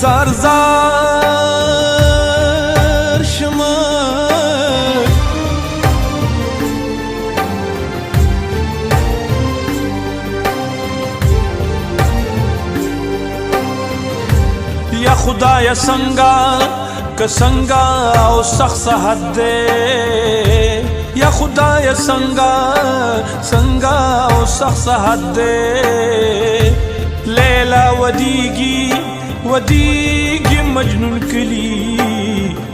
زار زار شما یا خدای سنگا که سنگا او سخت صحت دے یا خدای سنگا سنگا او سخت صحت دے لیلا ودیگی مجنون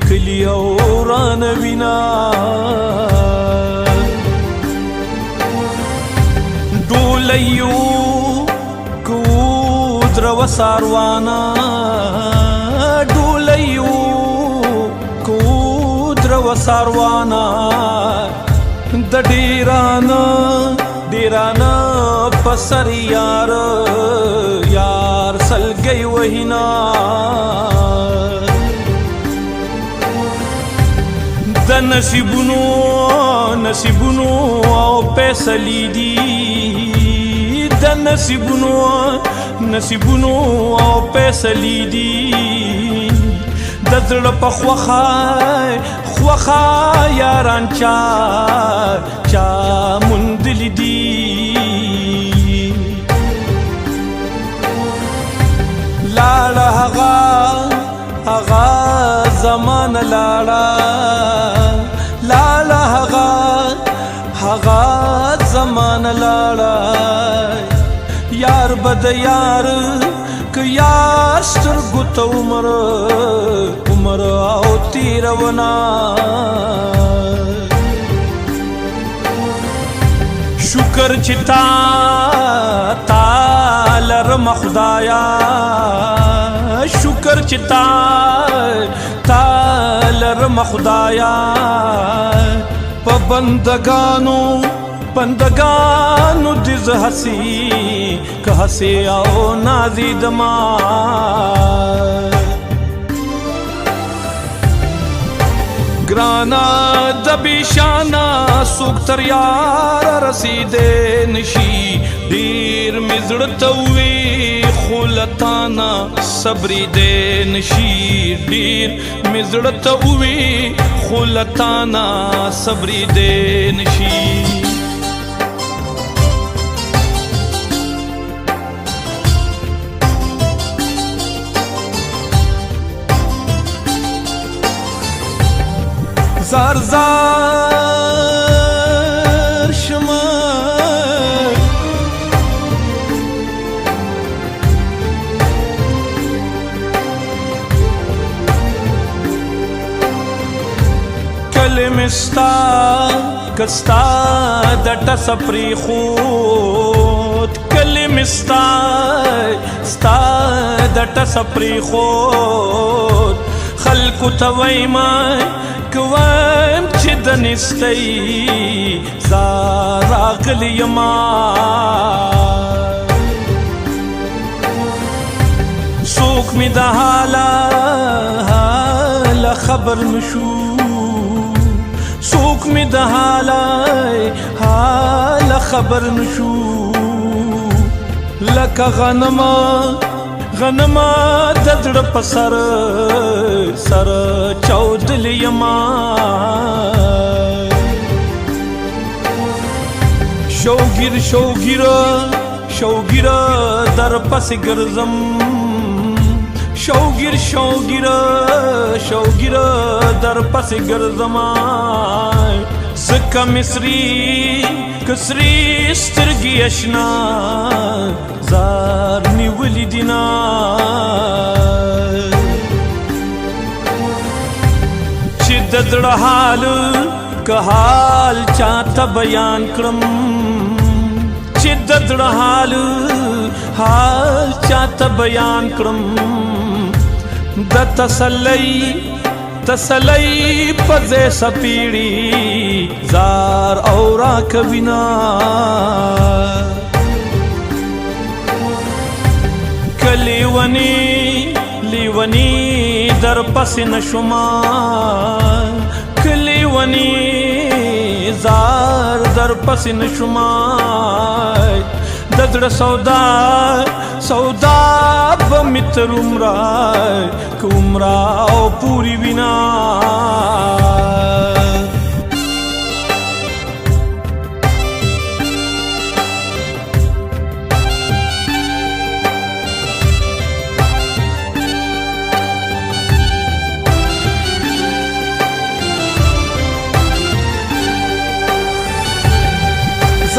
کلی اوران وینا دولیو کودر و ساروانا دولیو کودر و ساروانا د ډیرانا پسر یار سلګي وهینا د نصیبونو او پیسلی دی د نصیبونو او پیسلی دی د زړه په خوخه یاران چا مندل دی لاړه هغه زمان لاړه هغه زمان لاړه یار بد یار که یار سترګو ته عمر او تیرونا شکر چې تا لرم خدایا شکر چې تا لرم خدایا په بندگانو دز حسی که حسی او نازی دما گرانا دبیشانا سوک تر یار رسیده نشی دیر مزړتوي خولتانا صبری دے نشی دیر مزړتوي خولتانا صبری دے نشی زار زار شما کلمستا کستا دټ سپری خود کلمستا ستا دټ سپری خود خلق تویما کوم چې د نستۍ راغلی یما څوک مې د حال خبر نشو څوک مې د حال خبر نشو لکه غنما د زړه په سر چاودلی یما شوګیر در پسې ګرځم شوګیر در پسې ګرځم زکه کسری سترګې اشنا زار نیولی دینا چې د زړه حال چاته بیان کړم چې د زړه حال چاته بیان کړم د تسلی پځه سپیړي زار اورا کوینا لیونی در پس نشما کلیونی زار در پس نشما د دزړه سودا سودا به مې تر عمره که عمره او پوری وینا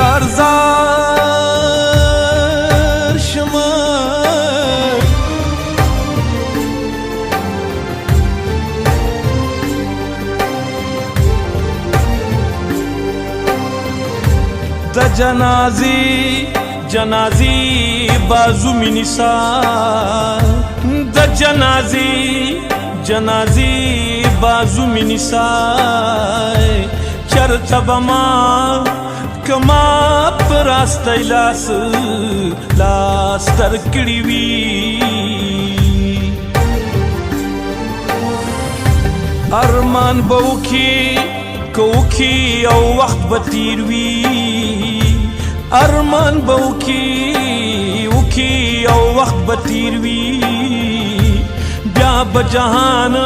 زار زار شما د جنازي جنازي بازو می نسا د جنازي جنازي بازو می نسا چرته بما کما پراستی لاس لاس در کړی وی ارمان بوکی کوکی او وخت بتیر وی ارمان بوکی وکی او وخت بتیر وی بیا بجهان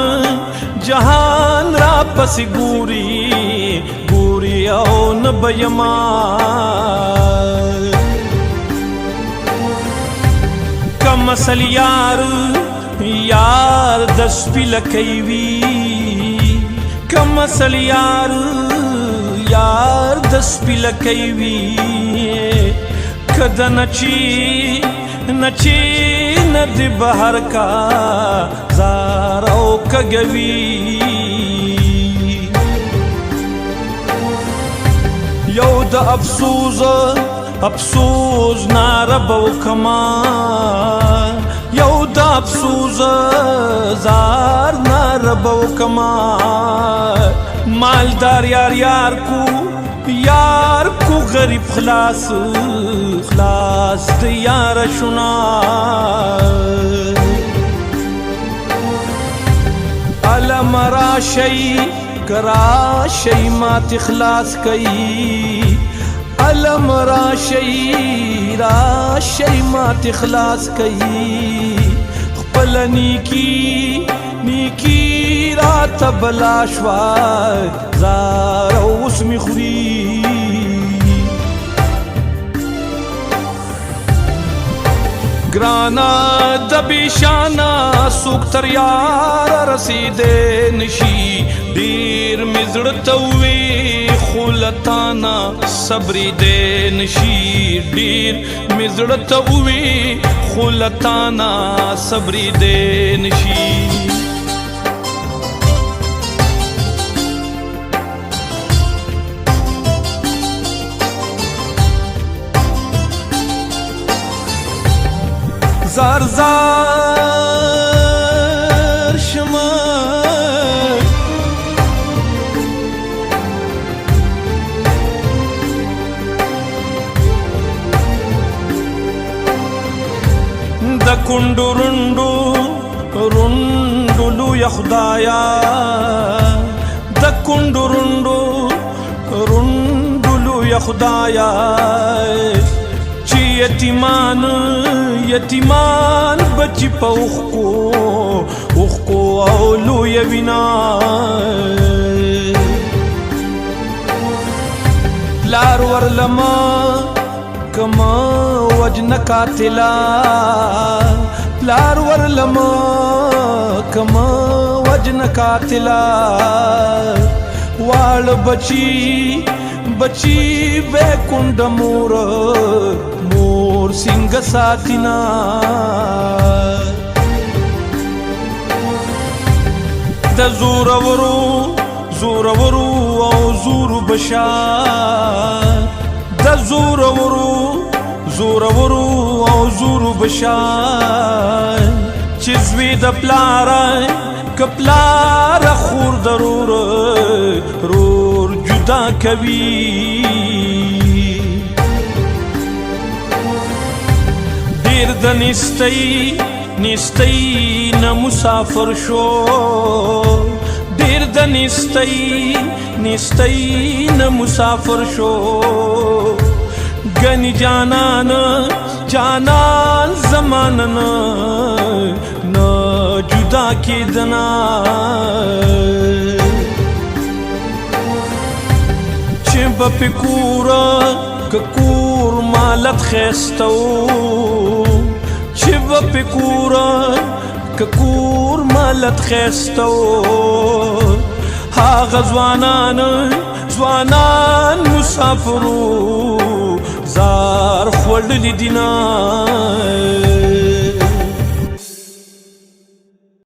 جهان را پس ګوري ګوري او نبیما کم اصل یار یار د سپیل کوي کم اصل یار یار د سپیل کوي کده نچی نچی ند بهر کا زار او کګوي یو د افسوس افسوس نارب او کما یو د افسوس زار نارب او کما مالدار یار یار کو غریب خلاص خلاص د یار شنا علم راشی کراشی مات اخلاص کئی علم راشی راشی مات اخلاص کئی خپل نیکی نیکی رات بلاشوا زار اوس می خوری گرانا دبی شانا سوک تر یار رسیدے نشی دیر مزڑتوی خولتانا صبری دے نشی دیر مزڑتوی خولتانا صبری دے نشی زار زار شما د کندو رندو رندلو یا خدایا د کندو رندو رندلو یا خدایا یتیمان یتیمان بچی پا اخکو اولو یوینا پلار ورلما کما وجن قاتلا پلار ورلما کما وجن قاتلا وال بچی بچی بے کند مور مور سنگ ساتینا د زورورو زورورو او زور بشا د زورورو زورورو او زور بشا چزوی د پلارا کپلار خور ضرور رور جدا کوي دیر د نستی نه مسافر شو دیر د نستی نه مسافر شو گنی جانان جانان زماننا نا جدا کیدنا چه بپی کورا که کور مالت خیستو چه بپی کورا که کور مالت خیستو ها ځوانان مسافرو زار خوړلي دینا